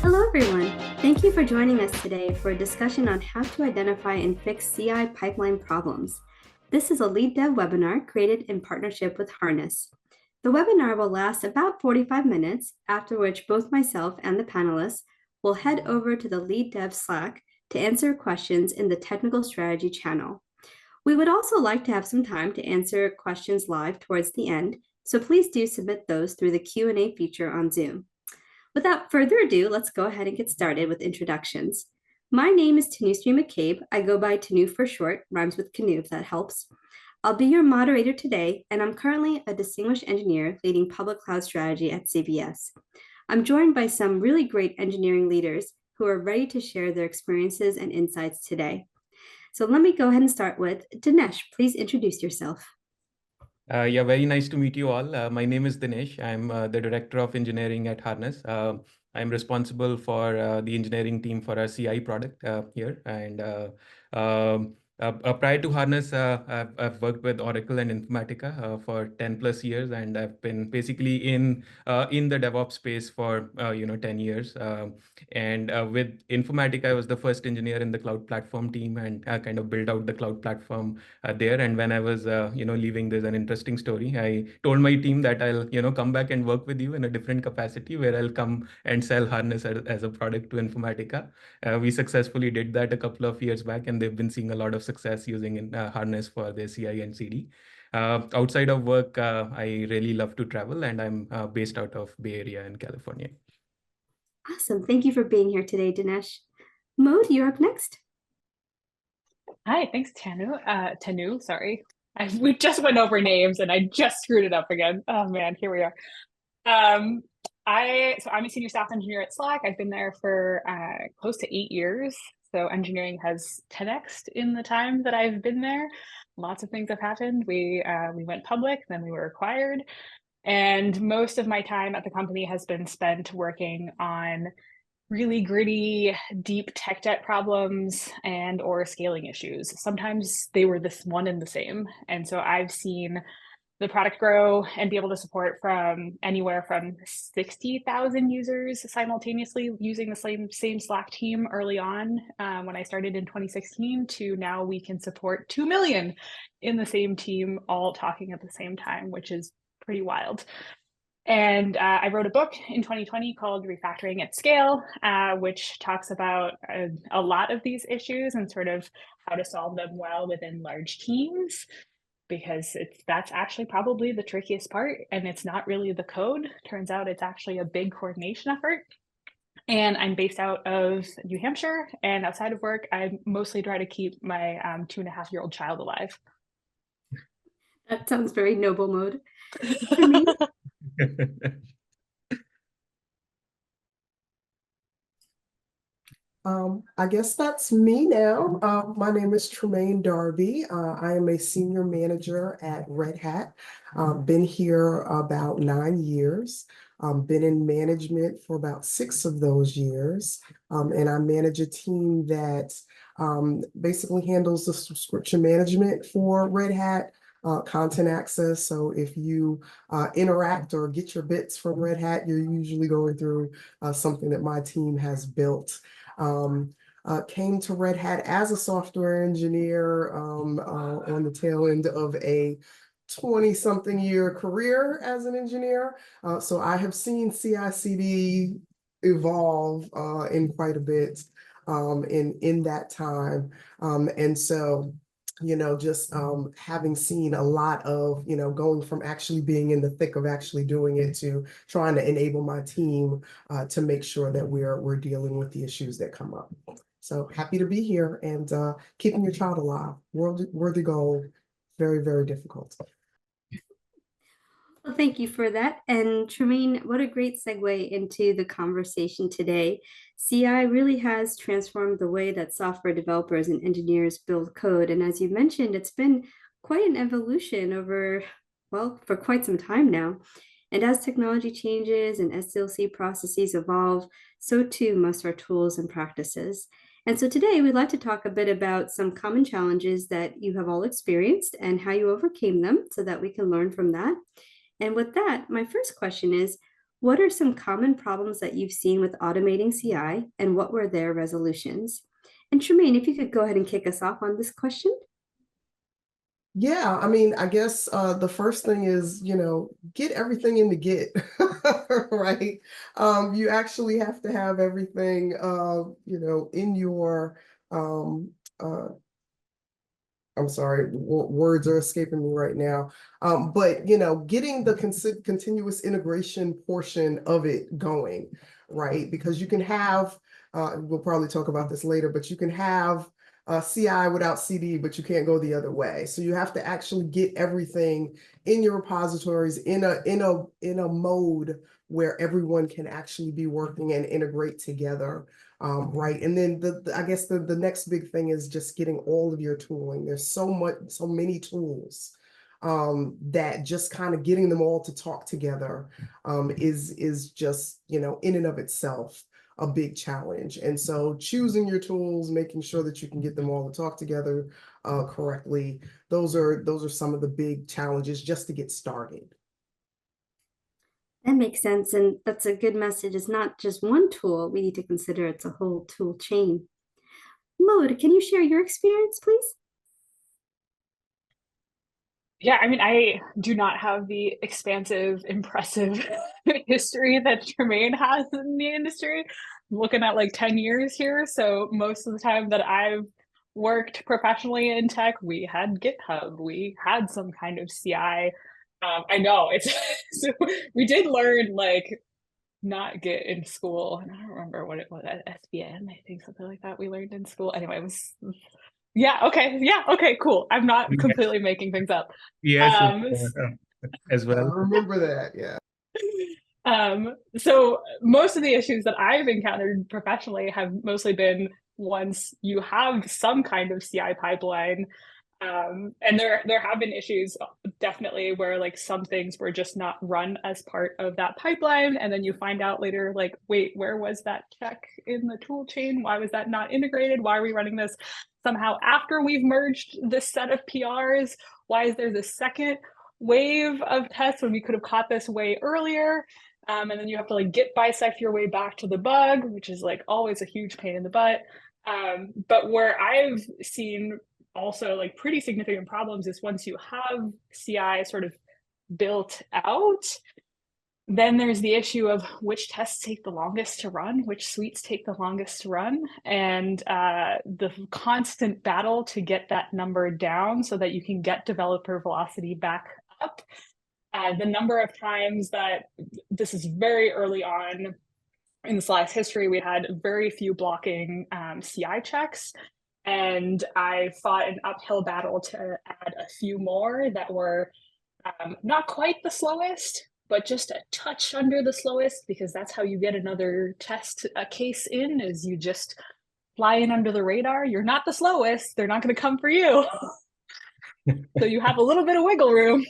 Hello, everyone. Thank you for joining us today for a discussion on how to identify and fix CI pipeline problems. This is a lead dev webinar created in partnership with Harness. The webinar will last about 45 minutes, after which both myself and the panelists will head over to the lead dev Slack to answer questions in the technical strategy channel. We would also like to have some time to answer questions live towards the end, so please do submit those through the Q&A feature on Zoom. Without further ado, let's go ahead and get started with introductions. My name is Tanusri McCabe. I go by Tanu for short, rhymes with canoe if that helps. I'll be your moderator today, and I'm currently a distinguished engineer leading public cloud strategy at CBS. I'm joined by some really great engineering leaders who are ready to share their experiences and insights today. So let me go ahead and start with Dinesh. Please introduce yourself. Yeah, very nice to meet you all. My name is Dinesh. I'm the Director of Engineering at Harness. I'm responsible for the engineering team for our CI product here. And prior to Harness, I've worked with Oracle and Informatica for 10 plus years, and I've been basically in the DevOps space for 10 years. And with Informatica, I was the first engineer in the cloud platform team and kind of built out the cloud platform there. And when I was leaving, there's an interesting story. I told my team that I'll come back and work with you in a different capacity, where I'll come and sell Harness as a product to Informatica. We successfully did that a couple of years back, and they've been seeing a lot of success using Harness for their CI and CD. Outside of work, I really love to travel, and I'm based out of Bay Area in California. Awesome. Thank you for being here today, Dinesh. Mode, you're up next. Hi, thanks, Tanu, sorry. We just went over names and I just screwed it up again. Oh man, here we are. I'm a senior staff engineer at Slack. I've been there for close to 8 years. So engineering has 10x'd in the time that I've been there. Lots of things have happened. We went public, then we were acquired. And most of my time at the company has been spent working on really gritty, deep tech debt problems and or scaling issues. Sometimes they were this one and the same. And so I've seen the product grow and be able to support from anywhere from 60,000 users simultaneously using the same Slack team early on when I started in 2016 to now we can support 2 million in the same team all talking at the same time, which is pretty wild. And I wrote a book in 2020 called Refactoring at Scale, which talks about a lot of these issues and sort of how to solve them well within large teams, because that's actually probably the trickiest part. And it's not really the code. Turns out it's actually a big coordination effort. And I'm based out of New Hampshire. And outside of work, I mostly try to keep my 2.5-year-old child alive. That sounds very noble, Mode. For me, I guess that's me now. My name is Tremaine Darby. I am a senior manager at Red Hat. Been here about 9 years. Been in management for about 6 of those years. And I manage a team that basically handles the subscription management for Red Hat. Content access. So if you interact or get your bits from Red Hat, you're usually going through something that my team has built. Came to Red Hat as a software engineer on the tail end of a 20-something year career as an engineer. So I have seen CI/CD evolve in quite a bit in that time. And so just having seen a lot of, going from actually being in the thick of actually doing it to trying to enable my team to make sure that we're dealing with the issues that come up. So happy to be here, and keeping your child alive, worthy goal, very, very difficult. Well, thank you for that. And Tremaine, what a great segue into the conversation today. CI really has transformed the way that software developers and engineers build code. And as you mentioned, it's been quite an evolution for quite some time now. And as technology changes and SDLC processes evolve, so too must our tools and practices. And so today we'd like to talk a bit about some common challenges that you have all experienced and how you overcame them so that we can learn from that. And with that, my first question is, What are some common problems that you've seen with automating CI, and what were their resolutions? And Tremaine, if you could go ahead and kick us off on this question. Yeah, I mean, I guess the first thing is, get everything in the Git, right? You actually have to have everything, in your I'm sorry, words are escaping me right now. But getting the continuous integration portion of it going, right? Because you can have, we'll probably talk about this later, but you can have CI without CD, but you can't go the other way. So you have to actually get everything in your repositories in a mode where everyone can actually be working and integrate together. Right. And then I guess the next big thing is just getting all of your tooling. There's so many tools that just kind of getting them all to talk together is just, in and of itself a big challenge. And so choosing your tools, making sure that you can get them all to talk together correctly. Those are some of the big challenges just to get started. That makes sense. And that's a good message. It's not just one tool. We need to consider it's a whole tool chain. Maud, can you share your experience, please? Yeah, I mean, I do not have the expansive, impressive history that Tremaine has in the industry. I'm looking at like 10 years here. So most of the time that I've worked professionally in tech, we had GitHub, we had some kind of CI. I know it's so we did learn like not Git in school, and I don't remember what it was, SVN, I think something like that we learned in school. Anyway, it was yeah, okay, cool. I'm not Yes, completely making things up. yes, Um, as I well. remember that. Yeah. so most of the issues that I've encountered professionally have mostly been once you have some kind of CI pipeline. And there have been issues definitely where like some things were just not run as part of that pipeline, and then you find out later like, wait, where was that check in the tool chain? Why was that not integrated? Why are we running this somehow after we've merged this set of PRs? Why is there this second wave of tests when we could have caught this way earlier? And then you have to like git bisect your way back to the bug, which is like always a huge pain in the butt. But where I've seen also like pretty significant problems is once you have CI sort of built out, then there's the issue of which tests take the longest to run, which suites take the longest to run, and the constant battle to get that number down so that you can get developer velocity back up. The number of times that this is very early on in the Slack's history, we had very few blocking CI checks. And I fought an uphill battle to add a few more that were not quite the slowest, but just a touch under the slowest, because that's how you get another test case in, is you just fly in under the radar. You're not the slowest. They're not going to come for you. So you have a little bit of wiggle room.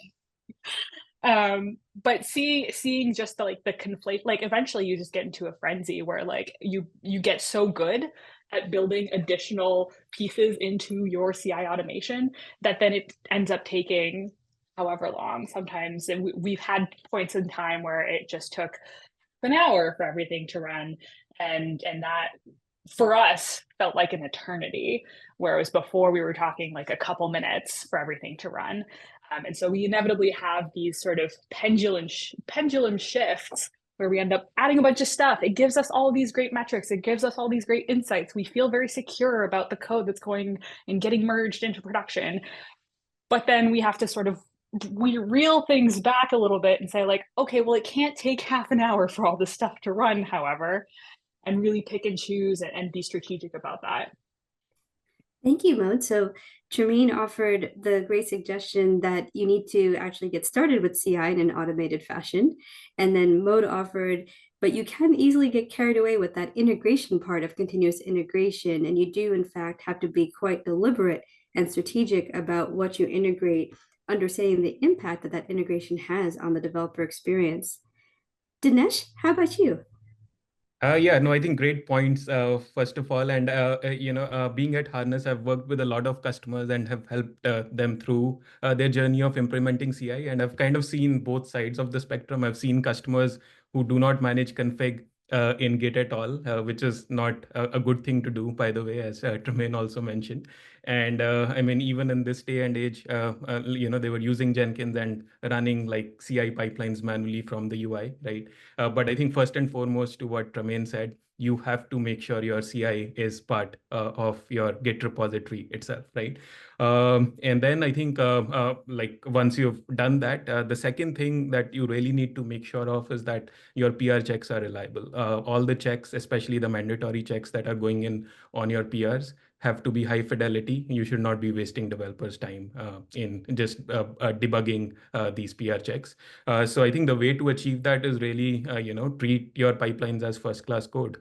But seeing just the conflate, like eventually you just get into a frenzy where like you get so good at building additional pieces into your CI automation that then it ends up taking however long sometimes. And we've had points in time where it just took an hour for everything to run, and that for us felt like an eternity, whereas before we were talking like a couple minutes for everything to run. And so we inevitably have these sort of pendulum shifts where we end up adding a bunch of stuff. It gives us all these great metrics. It gives us all these great insights. We feel very secure about the code that's going and getting merged into production. But then we have to sort of we reel things back a little bit and say like, okay, well, it can't take half an hour for all this stuff to run, however, and really pick and choose and be strategic about that. Thank you, Maud. So Tremaine offered the great suggestion that you need to actually get started with CI in an automated fashion. And then Maud offered, but you can easily get carried away with that integration part of continuous integration. And you do, in fact, have to be quite deliberate and strategic about what you integrate, understanding the impact that that integration has on the developer experience. Dinesh, how about you? Yeah, no, I think great points, first of all. And, being at Harness, I've worked with a lot of customers and have helped them through their journey of implementing CI. And I've kind of seen both sides of the spectrum. I've seen customers who do not manage config in Git at all, which is not a good thing to do, by the way, as Tremaine also mentioned. And I mean, even in this day and age, they were using Jenkins and running like CI pipelines manually from the UI, right? But I think first and foremost, to what Tremaine said, you have to make sure your CI is part of your Git repository itself, right? And then I think like once you've done that, the second thing that you really need to make sure of is that your PR checks are reliable. All the checks, especially the mandatory checks that are going in on your PRs, have to be high fidelity. You should not be wasting developers' time in just debugging these PR checks. So I think the way to achieve that is really, treat your pipelines as first-class code,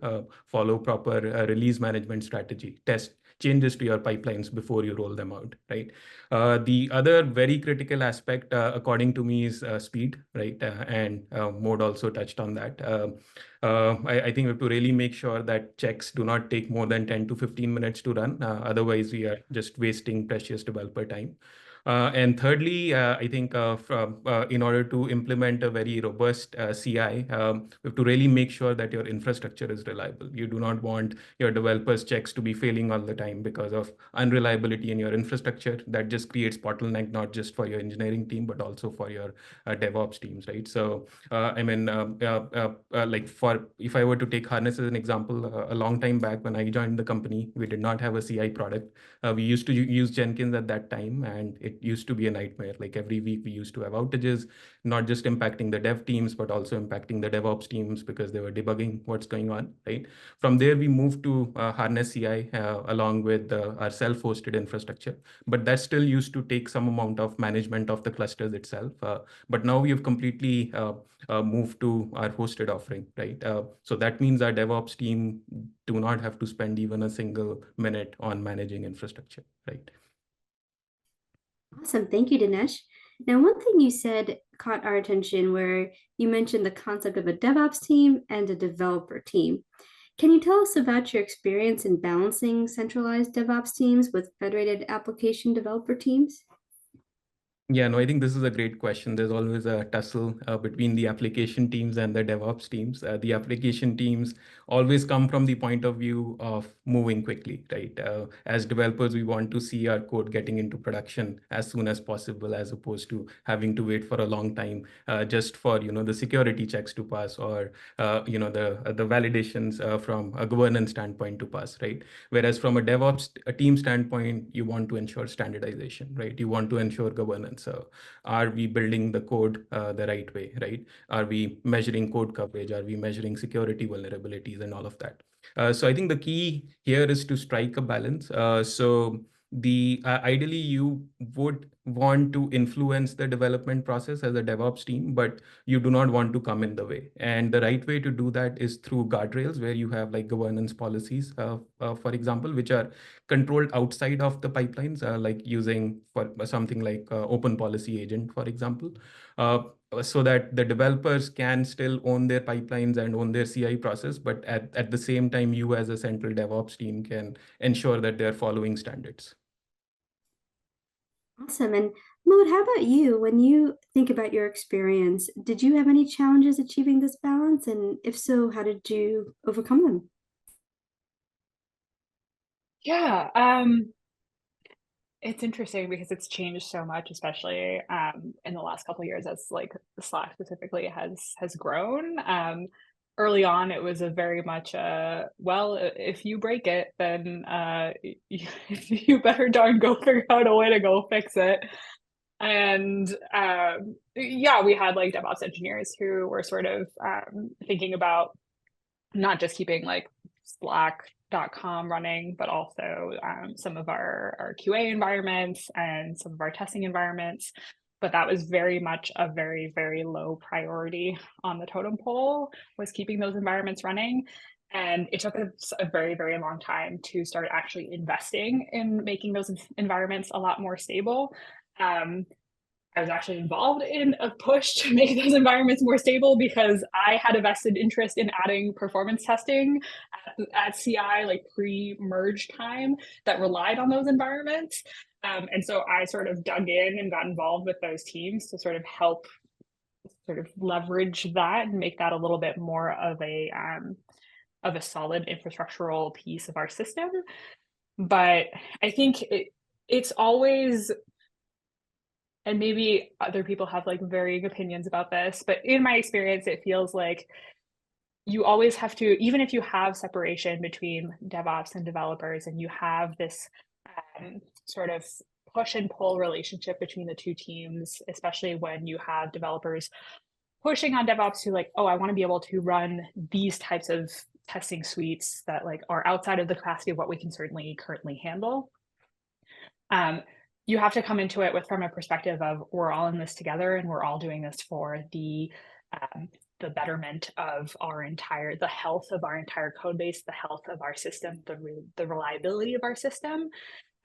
follow proper release management strategy, test changes to your pipelines before you roll them out, right? The other very critical aspect, according to me, is speed, right? And Mode also touched on that. I think we have to really make sure that checks do not take more than 10 to 15 minutes to run. Otherwise, we are just wasting precious developer time. And thirdly, I think in order to implement a very robust CI, we have to really make sure that your infrastructure is reliable. You do not want your developers' checks to be failing all the time because of unreliability in your infrastructure. That just creates bottleneck, not just for your engineering team, but also for your DevOps teams, right? So, like if I were to take Harness as an example, a long time back when I joined the company, we did not have a CI product. We used to use Jenkins at that time, and it used to be a nightmare. Like every week, we used to have outages, not just impacting the dev teams, but also impacting the DevOps teams because they were debugging what's going on, right? From there, we moved to Harness CI along with our self-hosted infrastructure, but that still used to take some amount of management of the clusters itself. But now we have completely moved to our hosted offering, right? So that means our DevOps team do not have to spend even a single minute on managing infrastructure, right? Awesome. Thank you, Dinesh. Now, one thing you said caught our attention where you mentioned the concept of a DevOps team and a developer team. Can you tell us about your experience in balancing centralized DevOps teams with federated application developer teams? Yeah, no, I think this is a great question. There's always a tussle between the application teams and the DevOps teams. The application teams always come from the point of view of moving quickly, right? As developers, we want to see our code getting into production as soon as possible, as opposed to having to wait for a long time just for the security checks to pass or the validations from a governance standpoint to pass, right? Whereas from a DevOps team standpoint, you want to ensure standardization, right? You want to ensure governance. So are we building the code the right way, right? Are we measuring code coverage? Are we measuring security vulnerabilities and all of that? So I think the key here is to strike a balance. So the ideally you would want to influence the development process as a DevOps team, but you do not want to come in the way. And the right way to do that is through guardrails, where you have like governance policies, for example, which are controlled outside of the pipelines, like using for something like open policy agent, for example, uh, so that the developers can still own their pipelines and own their CI process, but at the same time, you as a central DevOps team can ensure that they're following standards. Awesome. And Maud, how about you? When you think about your experience, did you have any challenges achieving this balance? And if so, how did you overcome them? Yeah, it's interesting because it's changed so much, especially in the last couple of years as like Slack specifically has grown. Early on, it was a very much well, if you break it, then you better darn go figure out a way to go fix it. And yeah, we had like DevOps engineers who were sort of thinking about not just keeping like Slack.com running, but also some of our QA environments and some of our testing environments. But that was very much a very, very low priority on the totem pole, was keeping those environments running. And it took us a very, very long time to start actually investing in making those environments a lot more stable. I was actually involved in a push to make those environments more stable because I had a vested interest in adding performance testing at CI, like pre-merge time, that relied on those environments. And so I sort of dug in and got involved with those teams to sort of help sort of leverage that and make that a little bit more of a solid infrastructural piece of our system. But I think it's always, and maybe other people have like varying opinions about this, but in my experience, it feels like you always have to, even if you have separation between DevOps and developers, and you have this sort of push and pull relationship between the two teams, especially when you have developers pushing on DevOps to like, oh, I want to be able to run these types of testing suites that like are outside of the capacity of what we can certainly currently handle. You have to come into it from a perspective of we're all in this together and we're all doing this for the betterment of the health of our entire code base, the health of our system, the reliability of our system.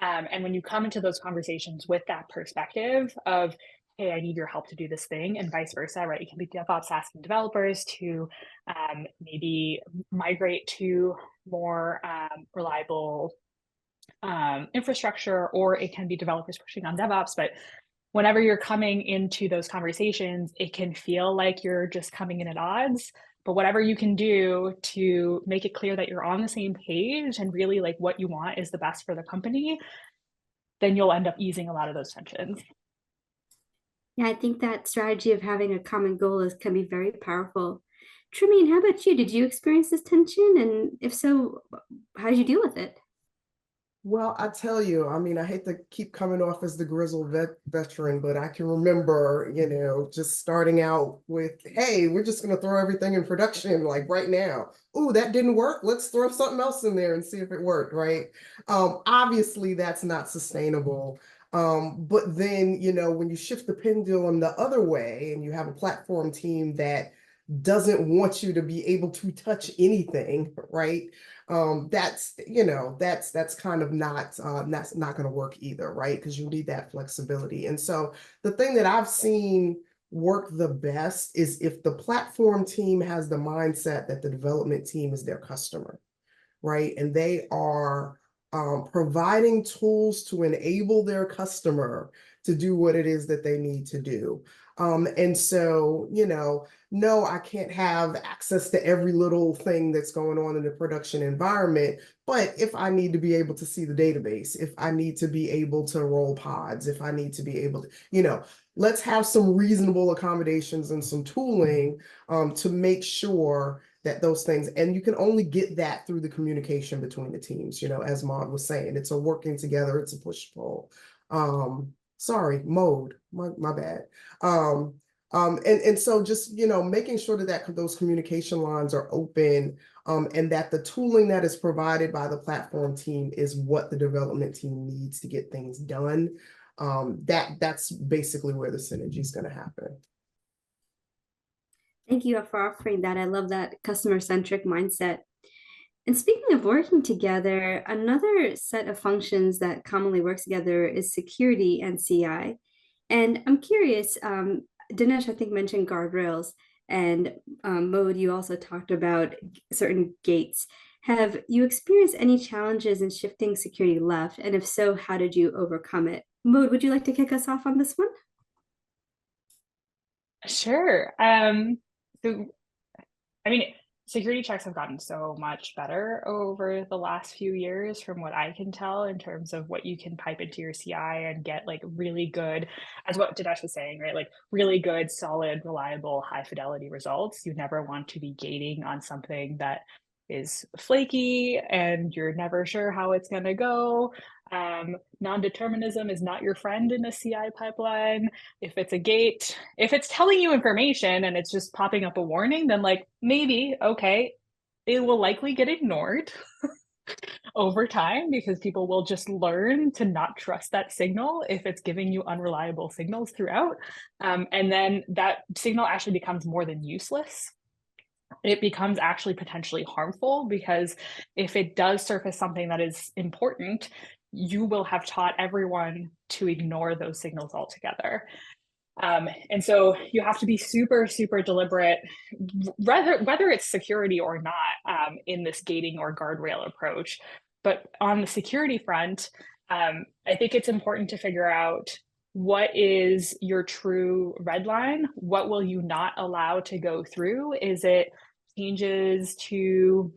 And when you come into those conversations with that perspective of, hey, I need your help to do this thing, and vice versa, right? It can be DevOps asking developers to maybe migrate to more reliable infrastructure, or it can be developers pushing on DevOps. But whenever you're coming into those conversations, it can feel like you're just coming in at odds. But whatever you can do to make it clear that you're on the same page and really like what you want is the best for the company, then you'll end up easing a lot of those tensions. Yeah, I think that strategy of having a common goal can be very powerful. Tremaine, how about you? Did you experience this tension? And if so, how did you deal with it? Well, I tell you, I mean, I hate to keep coming off as the grizzled veteran, but I can remember, just starting out with, hey, we're just going to throw everything in production like right now. Oh, that didn't work. Let's throw something else in there and see if it worked, right? Obviously, that's not sustainable. But then, when you shift the pendulum the other way and you have a platform team that doesn't want you to be able to touch anything, right? That's kind of not that's not going to work either, right? Because you need that flexibility. And so the thing that I've seen work the best is if the platform team has the mindset that the development team is their customer, right? And they are providing tools to enable their customer to do what it is that they need to do. And so, no, I can't have access to every little thing that's going on in the production environment. But if I need to be able to see the database, if I need to be able to roll pods, if I need to be able to, let's have some reasonable accommodations and some tooling to make sure that those things, and you can only get that through the communication between the teams, as Maud was saying, it's a working together, it's a push-pull. Sorry, mode, my bad. And so just, making sure that those communication lines are open, and that the tooling that is provided by the platform team is what the development team needs to get things done. That's basically where the synergy is going to happen. Thank you for offering that. I love that customer-centric mindset. And speaking of working together, another set of functions that commonly works together is security and CI. And I'm curious, Dinesh, I think, mentioned guardrails, and Mode, you also talked about certain gates. Have you experienced any challenges in shifting security left? And if so, how did you overcome it? Mode, would you like to kick us off on this one? Sure. So, I mean, security checks have gotten so much better over the last few years from what I can tell in terms of what you can pipe into your CI and get like really good, as what Dinesh was saying, right? Like really good, solid, reliable, high fidelity results. You never want to be gating on something that is flaky and you're never sure how it's going to go. Non-determinism is not your friend in a CI pipeline. If it's a gate, if it's telling you information and it's just popping up a warning, then like maybe, okay, it will likely get ignored over time because people will just learn to not trust that signal if it's giving you unreliable signals throughout. And then that signal actually becomes more than useless. It becomes actually potentially harmful because if it does surface something that is important, you will have taught everyone to ignore those signals altogether. And so you have to be super, super deliberate, whether it's security or not, in this gating or guardrail approach. But on the security front, I think it's important to figure out what is your true red line? What will you not allow to go through? Is it changes to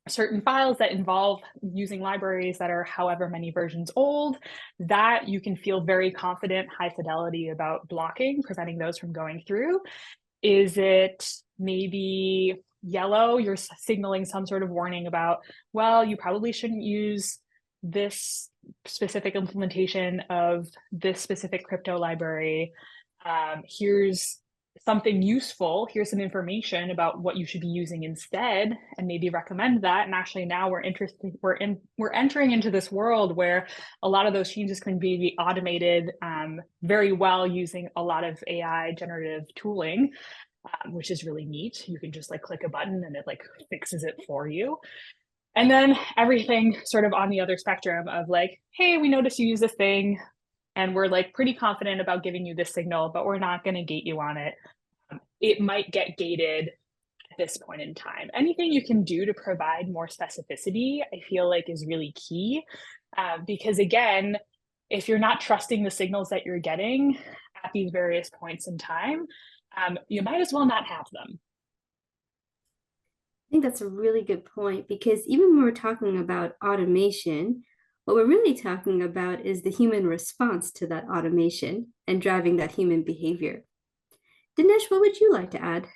certain files that involve using libraries that are however many versions old, that you can feel very confident, high fidelity about blocking, preventing those from going through? Is it maybe yellow? You're signaling some sort of warning about, well, you probably shouldn't use this specific implementation of this specific crypto library. Here's something useful. Here's some information about what you should be using instead, and maybe recommend that. And actually, now we're entering into this world where a lot of those changes can be automated very well using a lot of AI generative tooling. Which is really neat. You can just like click a button and it like fixes it for you. And then everything sort of on the other spectrum of like, hey, we noticed you use this thing and we're like pretty confident about giving you this signal, but we're not going to gate you on it. It might get gated at this point in time. Anything you can do to provide more specificity, I feel like is really key. Because again, if you're not trusting the signals that you're getting at these various points in time, you might as well not have them. I think that's a really good point, because even when we're talking about automation, what we're really talking about is the human response to that automation and driving that human behavior. Dinesh, what would you like to add?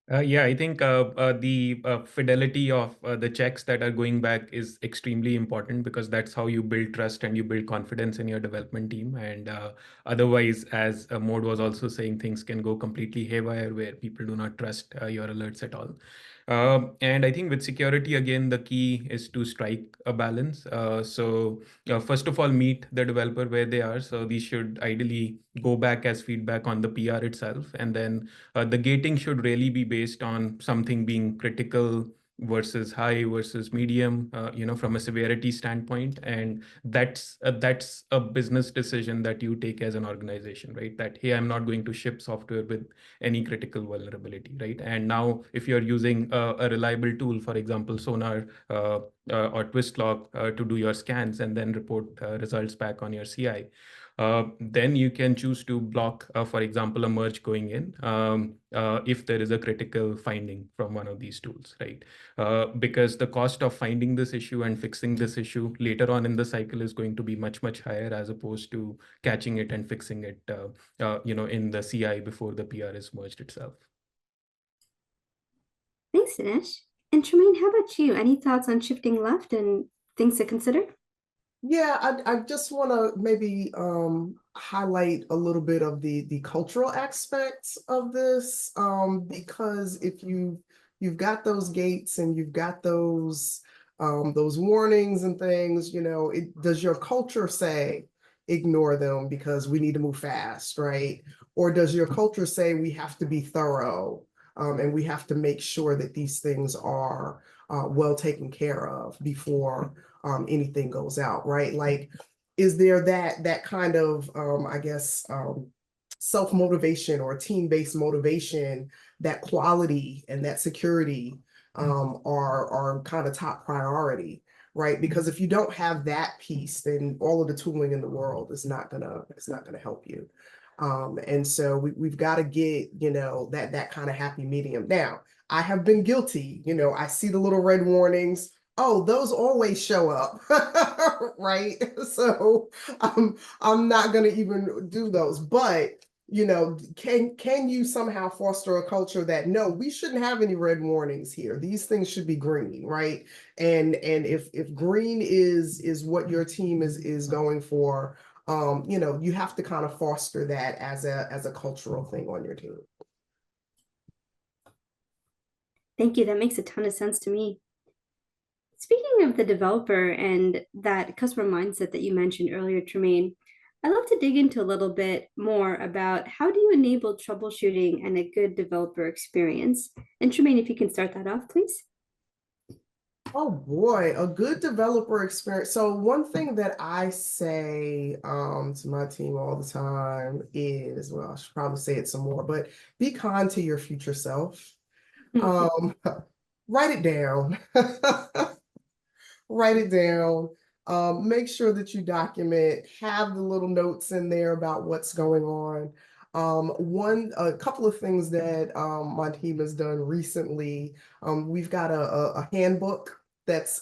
Yeah, I think the fidelity of the checks that are going back is extremely important, because that's how you build trust and you build confidence in your development team. And otherwise, as Maud was also saying, things can go completely haywire where people do not trust your alerts at all. And I think with security, again, the key is to strike a balance. So first of all, meet the developer where they are. So these should ideally go back as feedback on the PR itself. And then the gating should really be based on something being critical versus high versus medium, from a severity standpoint. And that's a business decision that you take as an organization, right? That, hey, I'm not going to ship software with any critical vulnerability, right? And now if you're using a reliable tool, for example, Sonar or Twistlock to do your scans and then report results back on your CI, then you can choose to block, for example, a merge going in if there is a critical finding from one of these tools, right? Because the cost of finding this issue and fixing this issue later on in the cycle is going to be much, much higher, as opposed to catching it and fixing it, in the CI before the PR is merged itself. Thanks, Dinesh. And Tremaine, how about you? Any thoughts on shifting left and things to consider? Yeah, I just want to maybe highlight a little bit of the cultural aspects of this, because if you've got those gates and you've got those warnings and things, does your culture say ignore them because we need to move fast, right? Or does your culture say we have to be thorough, and we have to make sure that these things are well taken care of before anything goes out, right? Like, is there that kind of, self-motivation or team-based motivation, that quality and that security are kind of top priority, right? Because if you don't have that piece, then all of the tooling in the world is not gonna help you. And so we've got to get, that kind of happy medium. Now, I have been guilty, I see the little red warnings. Oh, those always show up, right? So I'm not going to even do those. But, can you somehow foster a culture that, no, we shouldn't have any red warnings here. These things should be green, right? And if green is what your team is going for, you have to kind of foster that as a cultural thing on your team. Thank you. That makes a ton of sense to me. Speaking of the developer and that customer mindset that you mentioned earlier, Tremaine, I'd love to dig into a little bit more about how do you enable troubleshooting and a good developer experience? And Tremaine, if you can start that off, please. Oh boy, a good developer experience. So one thing that I say to my team all the time is, well, I should probably say it some more, but be kind to your future self. Um, write it down. Write it down. Make sure that you document, have the little notes in there about what's going on. A couple of things that my team has done recently. We've got a handbook that's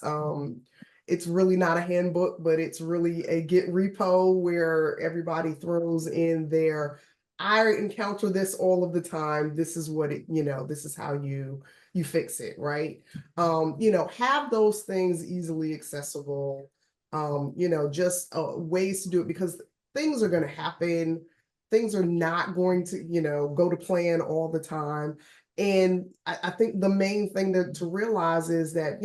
it's really not a handbook, but it's really a Git repo where everybody throws in their, I encounter this all of the time. This is what this is how you fix it, right? Have those things easily accessible, just ways to do it, because things are going to happen. Things are not going to, go to plan all the time. And I think the main thing to realize is that,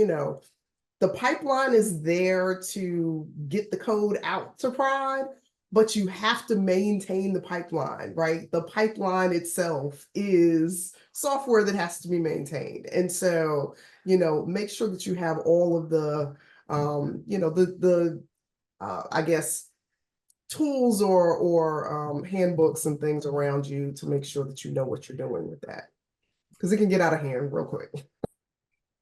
the pipeline is there to get the code out to prod, but you have to maintain the pipeline, right? The pipeline itself is software that has to be maintained. And so, make sure that you have all of the, I guess, tools or handbooks and things around you to make sure that you know what you're doing with that, because it can get out of hand real quick.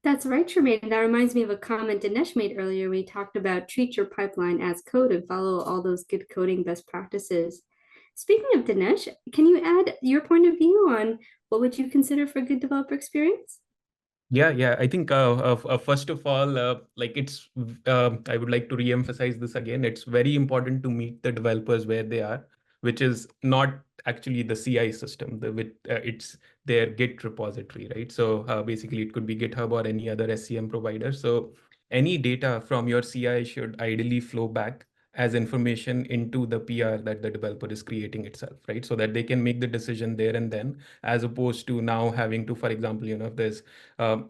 That's right, Tremaine. That reminds me of a comment Dinesh made earlier. We talked about treat your pipeline as code and follow all those good coding best practices. Speaking of Dinesh, can you add your point of view on what would you consider for good developer experience? Yeah. I think first of all, I would like to re-emphasize this again. It's very important to meet the developers where they are, which is not actually the CI system. It's their Git repository, right? So basically, it could be GitHub or any other SCM provider. So any data from your CI should ideally flow back as information into the PR that the developer is creating itself, right? So that they can make the decision there and then, as opposed to now having to, for example, if there's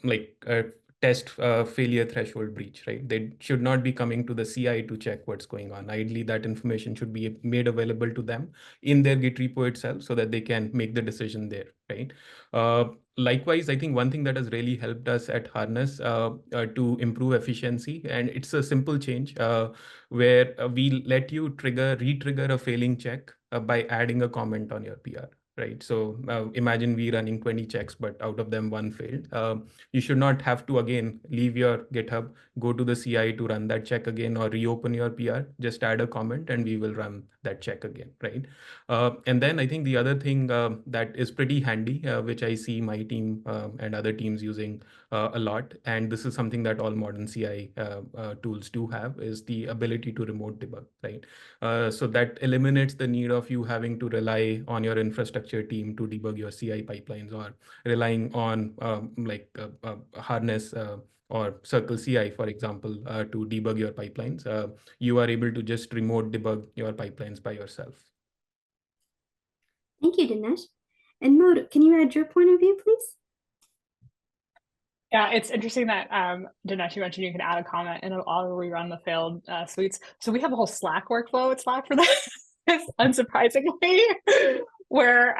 like a test failure threshold breach, right? They should not be coming to the CI to check what's going on. Ideally, that information should be made available to them in their Git repo itself so that they can make the decision there, right? Likewise, I think one thing that has really helped us at Harness to improve efficiency, and it's a simple change where we let you re-trigger a failing check by adding a comment on your PR. Right. So imagine we running 20 checks, but out of them one failed. You should not have to again leave your GitHub, go to the CI to run that check again, or reopen your PR. Just add a comment and we will run that check again. Right. And then I think the other thing that is pretty handy, which I see my team and other teams using a lot, and this is something that all modern CI tools do have, is the ability to remote debug. Right. So that eliminates the need of you having to rely on your infrastructure team to debug your CI pipelines, or relying on Harness or Circle CI, for example, to debug your pipelines. You are able to just remote debug your pipelines by yourself. Thank you, Dinesh. And Maud, can you add your point of view, please? Yeah, it's interesting that Dinesh, you mentioned you can add a comment and it'll auto rerun the failed suites. So we have a whole Slack workflow with Slack for that, unsurprisingly, where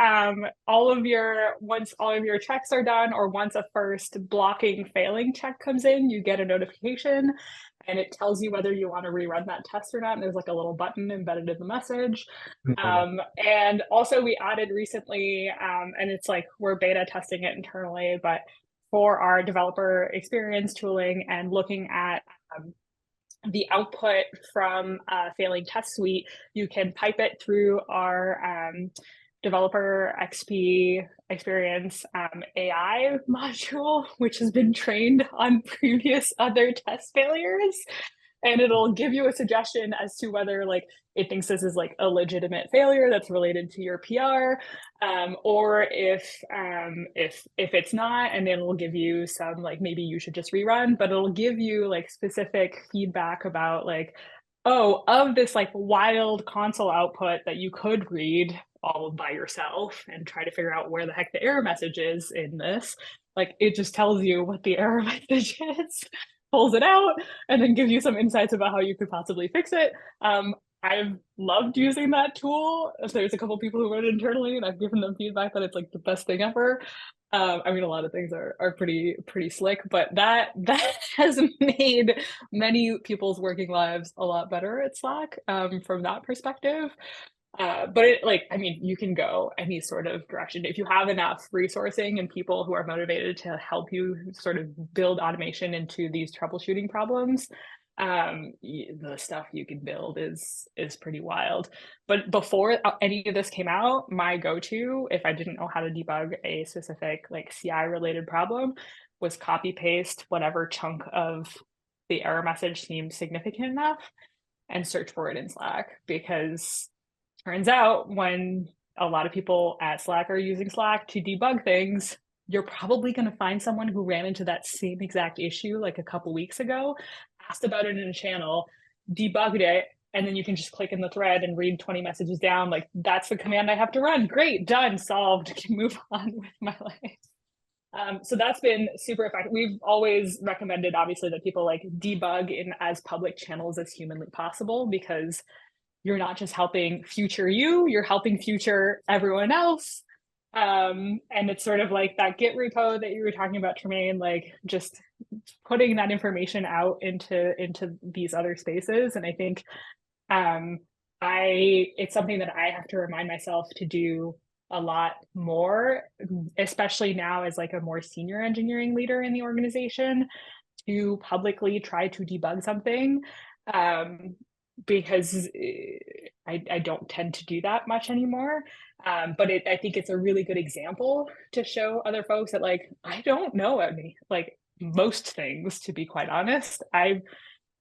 once all of your checks are done, or once a first blocking failing check comes in, you get a notification and it tells you whether you want to rerun that test or not. And there's like a little button embedded in the message. And also we added recently, and it's like we're beta testing it internally, but for our developer experience tooling and looking at the output from a failing test suite, you can pipe it through our developer XP experience AI module, which has been trained on previous other test failures. And it'll give you a suggestion as to whether it thinks this is a legitimate failure that's related to your PR, or if it's not, and then it'll give you some maybe you should just rerun, but it'll give you specific feedback about oh, of this wild console output that you could read all by yourself and try to figure out where the heck the error message is in this. It just tells you what the error message is, pulls it out, and then gives you some insights about how you could possibly fix it. I've loved using that tool. There's a couple people who wrote it internally, and I've given them feedback that it's the best thing ever. I mean, a lot of things are pretty slick, but that has made many people's working lives a lot better at Slack, from that perspective. But I mean, you can go any sort of direction if you have enough resourcing and people who are motivated to help you sort of build automation into these troubleshooting problems. The stuff you can build is pretty wild. But before any of this came out, my go-to, if I didn't know how to debug a specific like CI related problem, was copy paste whatever chunk of the error message seemed significant enough and search for it in Slack, because turns out when a lot of people at Slack are using Slack to debug things, you're probably going to find someone who ran into that same exact issue like a couple weeks ago, asked about it in a channel, debugged it, and then you can just click in the thread and read 20 messages down. Like, that's the command I have to run. Great, done, solved, can move on with my life. So that's been super effective. We've always recommended, obviously, that people like debug in as public channels as humanly possible, because you're not just helping future you're helping future everyone else. And it's sort of like that Git repo that you were talking about, Tremaine, like just putting that information out into these other spaces. And I think it's something that I have to remind myself to do a lot more, especially now as like a more senior engineering leader in the organization, to publicly try to debug something, because I don't tend to do that much anymore. But I think it's a really good example to show other folks that like, I don't know any, like most things, to be quite honest. I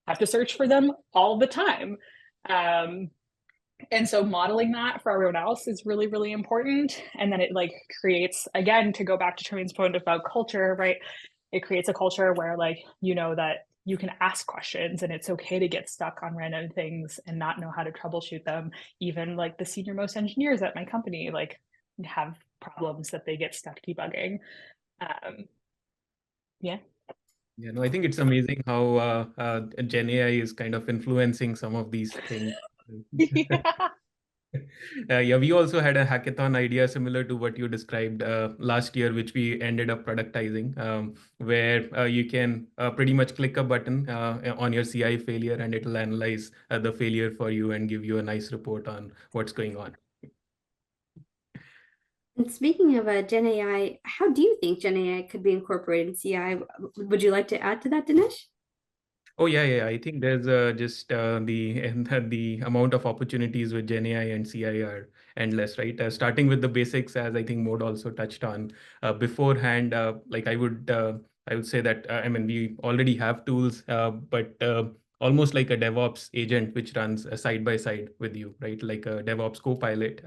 have to search for them all the time. And so modeling that for everyone else is really, really important. And then it like creates, again, to go back to Tremaine's point about culture, right? It creates a culture where like, you know, that you can ask questions and it's okay to get stuck on random things and not know how to troubleshoot them. Even like the senior most engineers at my company, like have problems that they get stuck debugging. Yeah. Yeah, no, I think it's amazing how Gen AI is kind of influencing some of these things. Yeah. Yeah, we also had a hackathon idea similar to what you described last year, which we ended up productizing, where you can pretty much click a button on your CI failure and it'll analyze the failure for you and give you a nice report on what's going on. And speaking of Gen AI, how do you think Gen AI could be incorporated in CI? Would you like to add to that, Dinesh? Oh yeah. I think there's just the and the amount of opportunities with Gen AI and CI are endless, right? Starting with the basics, as I think Maud also touched on beforehand. Like I would say that I mean we already have tools, but almost like a DevOps agent which runs side by side with you, right? Like a DevOps Copilot,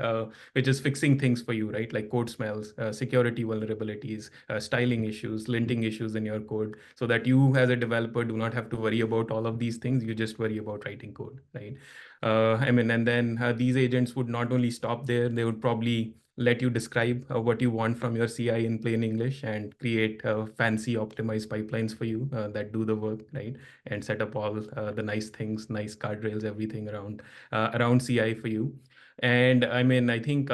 which is fixing things for you, right? Like code smells, security vulnerabilities, styling issues, linting issues in your code, so that you as a developer do not have to worry about all of these things. You just worry about writing code, right? I mean, and then these agents would not only stop there, they would probably let you describe what you want from your CI in plain English and create fancy optimized pipelines for you that do the work, right? And set up all the nice things, nice guardrails, everything around CI for you. And I mean, I think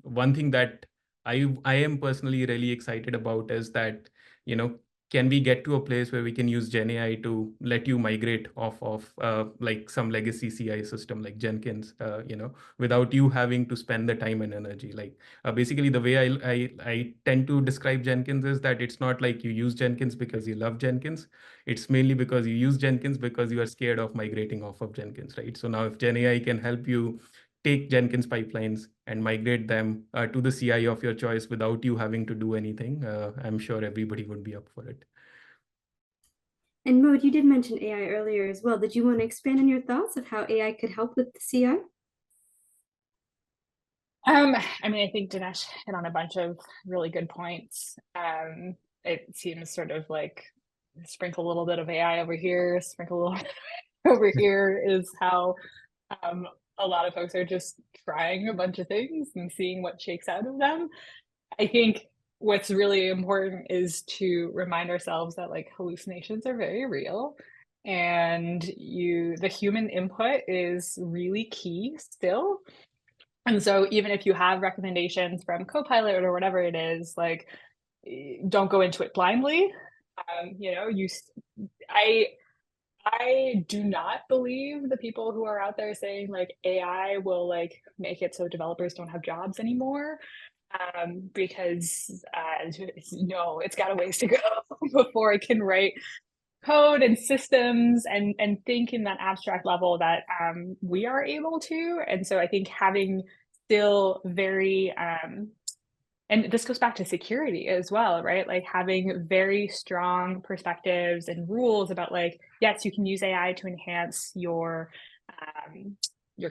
one thing that I am personally really excited about is that, you know, can we get to a place where we can use Gen AI to let you migrate off of like some legacy CI system like Jenkins, without you having to spend the time and energy? Like basically the way I tend to describe Jenkins is that it's not like you use Jenkins because you love Jenkins. It's mainly because you use Jenkins because you are scared of migrating off of Jenkins, right? So now if Gen AI can help you take Jenkins pipelines and migrate them to the CI of your choice without you having to do anything, I'm sure everybody would be up for it. And Maud, you did mention AI earlier as well. Did you want to expand on your thoughts of how AI could help with the CI? I mean, I think Dinesh hit on a bunch of really good points. It seems sort of like sprinkle a little bit of AI over here, sprinkle a little over here is how a lot of folks are just trying a bunch of things and seeing what shakes out of them. I think what's really important is to remind ourselves that like hallucinations are very real, and the human input is really key still. And so even if you have recommendations from Copilot or whatever it is, like don't go into it blindly. You know, I do not believe the people who are out there saying like AI will like make it so developers don't have jobs anymore. Because no, it's got a ways to go before it can write code and systems and think in that abstract level that we are able to. And so I think having still very and this goes back to security as well, right? Like having very strong perspectives and rules about like, yes, you can use AI to enhance your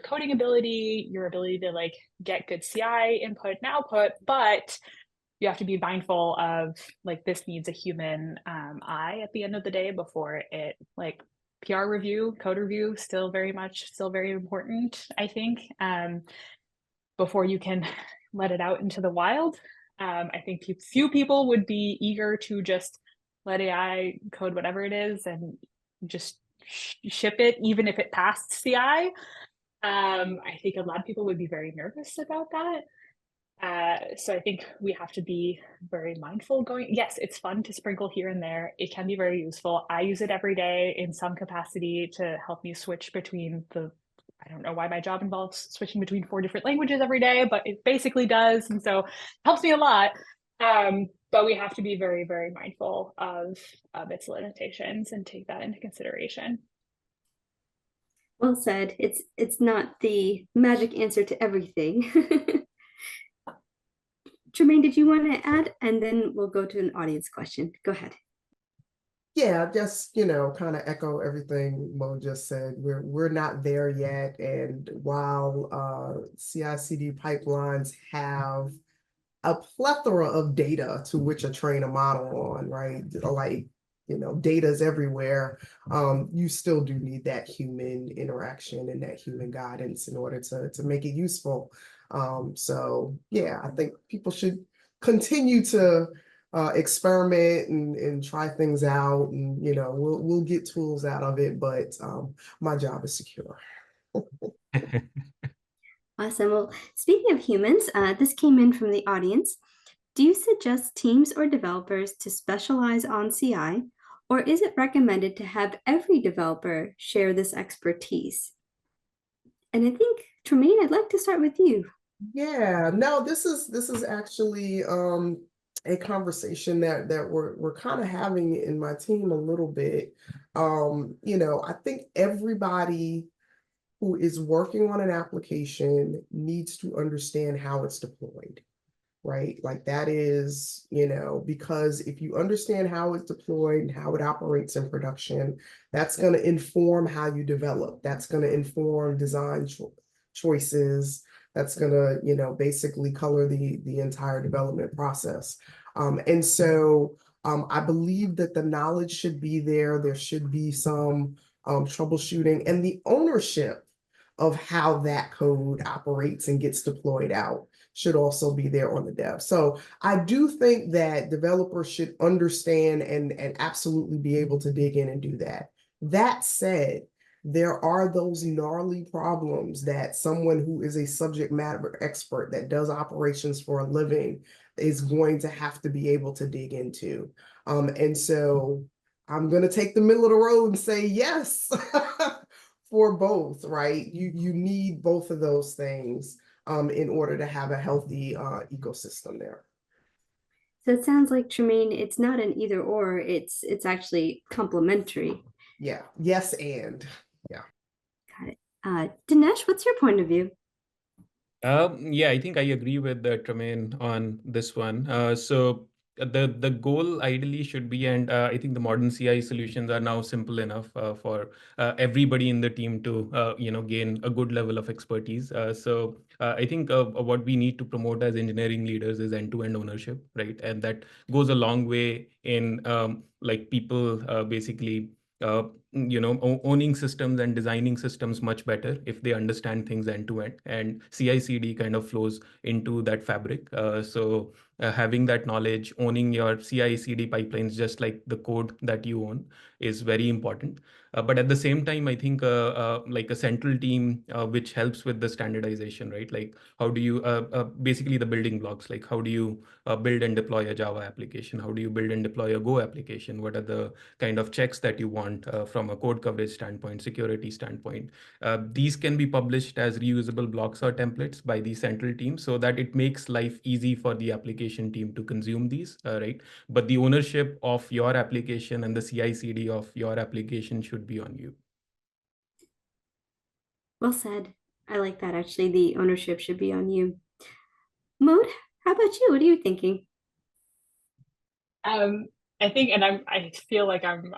coding ability, your ability to like get good CI input and output, but you have to be mindful of like this needs a human eye at the end of the day before it like PR review, code review, still very important, I think, before you can let it out into the wild. I think few people would be eager to just let AI code whatever it is and just ship it, even if it passed CI. I think a lot of people would be very nervous about that. So I think we have to be very mindful going, yes, it's fun to sprinkle here and there. It can be very useful. I use it every day in some capacity to help me switch between I don't know why my job involves switching between 4 different languages every day, but it basically does. And so it helps me a lot. But we have to be very, very mindful of its limitations and take that into consideration. Well said. It's not the magic answer to everything. Tremaine, did you want to add? And then we'll go to an audience question. Go ahead. Yeah, just, kind of echo everything Mo just said. We're not there yet. And while CI/CD pipelines have a plethora of data to which to train a model on, right? Like, data is everywhere. You still do need that human interaction and that human guidance in order to make it useful. So yeah, I think people should continue to experiment and try things out, and we'll get tools out of it, but my job is secure. Awesome. Well, speaking of humans, this came in from the audience. Do you suggest teams or developers to specialize on CI, or is it recommended to have every developer share this expertise? And I think, Tremaine, I'd like to start with you. Yeah, no, this is actually a conversation that we're kind of having in my team a little bit. I think everybody who is working on an application needs to understand how it's deployed, right? Like that is, because if you understand how it's deployed and how it operates in production, that's going to inform how you develop. That's going to inform design choices. That's going to, basically color the entire development process. And so I believe that the knowledge should be there. There should be some troubleshooting and the ownership of how that code operates and gets deployed out should also be there on the dev. So I do think that developers should understand and absolutely be able to dig in and do that. That said, there are those gnarly problems that someone who is a subject matter expert that does operations for a living is going to have to be able to dig into. And so I'm going to take the middle of the road and say yes for both, right? You need both of those things in order to have a healthy ecosystem there. So it sounds like, Tremaine, it's not an either or, it's actually complementary. Yeah, yes, and yeah. Got it. Dinesh, what's your point of view? Yeah, I think I agree with Tremaine on this one. So the goal ideally should be, and I think the modern CI solutions are now simple enough for everybody in the team to gain a good level of expertise. So I think what we need to promote as engineering leaders is end-to-end ownership, right? And that goes a long way in like people basically owning systems and designing systems much better if they understand things end to end, and CI/CD kind of flows into that fabric. So having that knowledge, owning your CI/CD pipelines just like the code that you own is very important. But at the same time, I think like a central team which helps with the standardization, right? Like how do you basically the building blocks, like how do you build and deploy a Java application? How do you build and deploy a Go application? What are the kind of checks that you want from a code coverage standpoint, security standpoint? These can be published as reusable blocks or templates by the central team so that it makes life easy for the application team to consume these, right? But the ownership of your application and the CI/CD of your application should be on you. Well said. I like that actually. The ownership should be on you. Mode, how about you? What are you thinking? I think, and I feel like I'm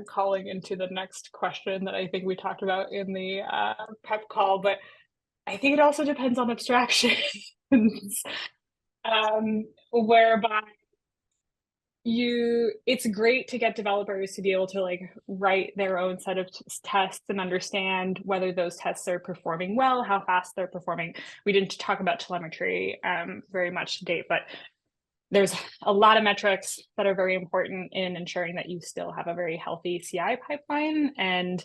calling into the next question that I think we talked about in the prep call, but I think it also depends on abstractions, whereby it's great to get developers to be able to like write their own set of tests and understand whether those tests are performing well, how fast they're performing. We didn't talk about telemetry very much to date, but there's a lot of metrics that are very important in ensuring that you still have a very healthy CI pipeline. And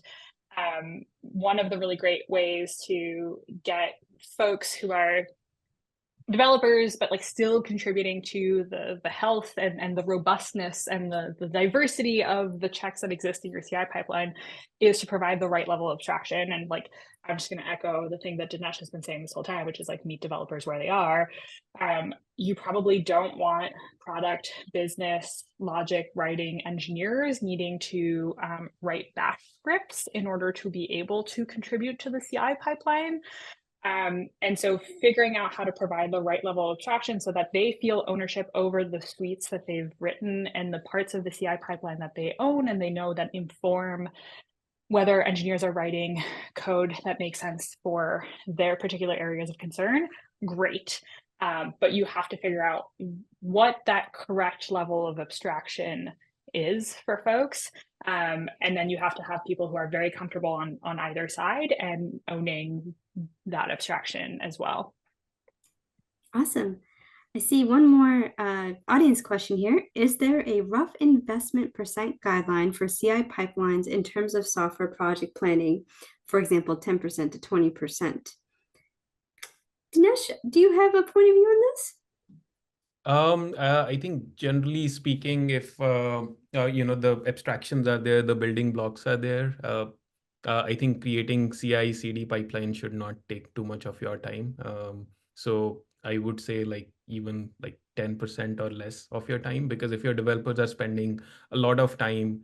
one of the really great ways to get folks who are developers, but like still contributing to the health and the robustness and the diversity of the checks that exist in your CI pipeline is to provide the right level of abstraction. And like, I'm just going to echo the thing that Dinesh has been saying this whole time, which is like meet developers where they are. You probably don't want product, business, logic, writing engineers needing to write bash scripts in order to be able to contribute to the CI pipeline. And so figuring out how to provide the right level of abstraction so that they feel ownership over the suites that they've written and the parts of the CI pipeline that they own, and they know that inform whether engineers are writing code that makes sense for their particular areas of concern, great. But you have to figure out what that correct level of abstraction is for folks. And then you have to have people who are very comfortable on either side and owning that abstraction as well. Awesome. I see one more audience question here. Is there a rough investment percent guideline for CI pipelines in terms of software project planning? For example, 10% to 20%. Dinesh, do you have a point of view on this? I think generally speaking, if the abstractions are there, the building blocks are there. I think creating CI/CD pipeline should not take too much of your time. So I would say like even like 10% or less of your time, because if your developers are spending a lot of time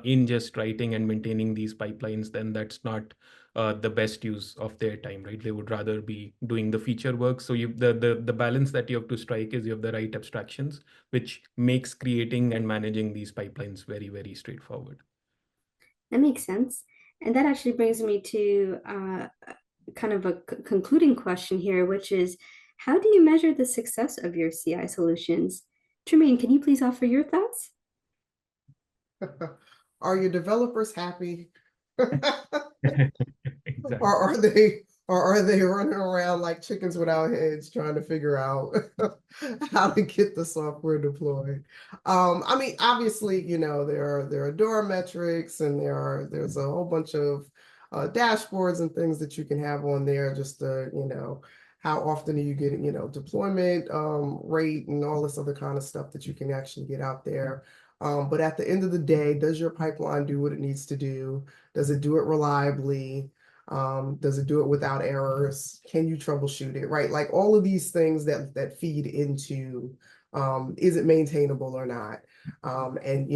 in just writing and maintaining these pipelines, then that's not the best use of their time, right? They would rather be doing the feature work. So the balance that you have to strike is you have the right abstractions, which makes creating and managing these pipelines very, very straightforward. That makes sense. And that actually brings me to kind of a concluding question here, which is, how do you measure the success of your CI solutions? Tremaine, can you please offer your thoughts? Are your developers happy? Exactly. Or are they running around like chickens without heads trying to figure out how to get the software deployed? I mean, obviously, there are DORA metrics, and there's a whole bunch of dashboards and things that you can have on there just to, how often are you getting, deployment rate and all this other kind of stuff that you can actually get out there. But at the end of the day, does your pipeline do what it needs to do? Does it do it reliably? Does it do it without errors? Can you troubleshoot it, right? Like all of these things that feed into, is it maintainable or not? And,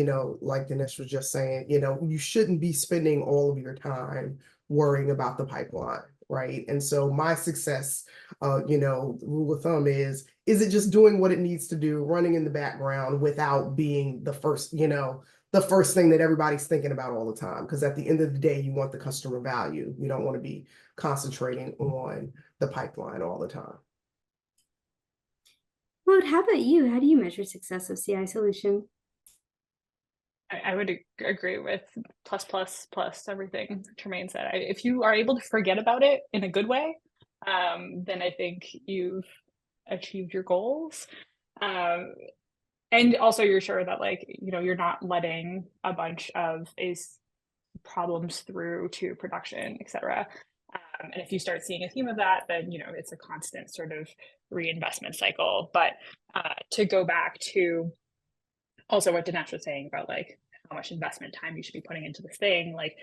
like Dinesh was just saying, you shouldn't be spending all of your time worrying about the pipeline, right? And so my success, rule of thumb is it just doing what it needs to do, running in the background without being the first thing that everybody's thinking about all the time? Because at the end of the day, you want the customer value. You don't want to be concentrating on the pipeline all the time. Maud, how about you? How do you measure success of CI solution? I would agree with plus everything Tremaine said. If you are able to forget about it in a good way, then I think you've achieved your goals. And also you're sure that like, you know, you're not letting a bunch of these problems through to production, et cetera. And if you start seeing a theme of that, then, you know, it's a constant sort of reinvestment cycle. But to go back to also what Dinesh was saying about like how much investment time you should be putting into this thing, like,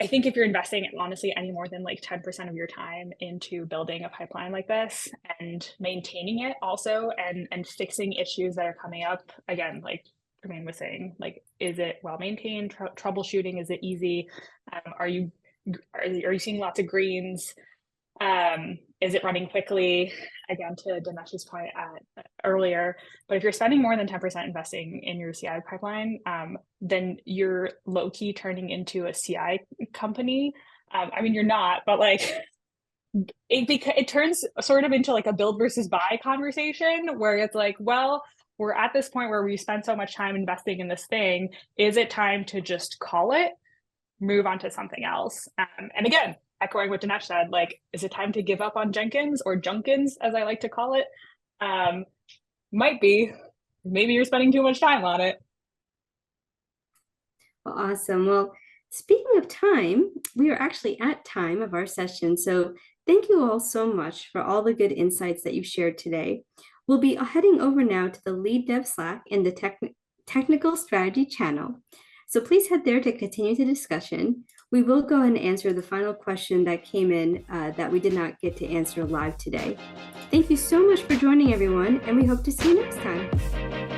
I think if you're investing honestly any more than like 10% of your time into building a pipeline like this and maintaining it also and fixing issues that are coming up, again, like Jermaine was saying, like, is it well maintained? Troubleshooting, is it easy? Are you seeing lots of greens? Is it running quickly? Again, to Dinesh's point earlier, but if you're spending more than 10% investing in your CI pipeline, then you're low-key turning into a CI company. I mean, you're not, but like it turns sort of into like a build versus buy conversation where it's like, well, we're at this point where we spend so much time investing in this thing. Is it time to just call it, move on to something else? And again, echoing what Dinesh said, like, is it time to give up on Jenkins or Junkins, as I like to call it? Might be. Maybe you're spending too much time on it. Well, awesome. Well, speaking of time, we are actually at time of our session. So thank you all so much for all the good insights that you shared today. We'll be heading over now to the Lead Dev Slack in the Technical Strategy channel. So please head there to continue the discussion. We will go and answer the final question that came in that we did not get to answer live today. Thank you so much for joining, everyone, and we hope to see you next time.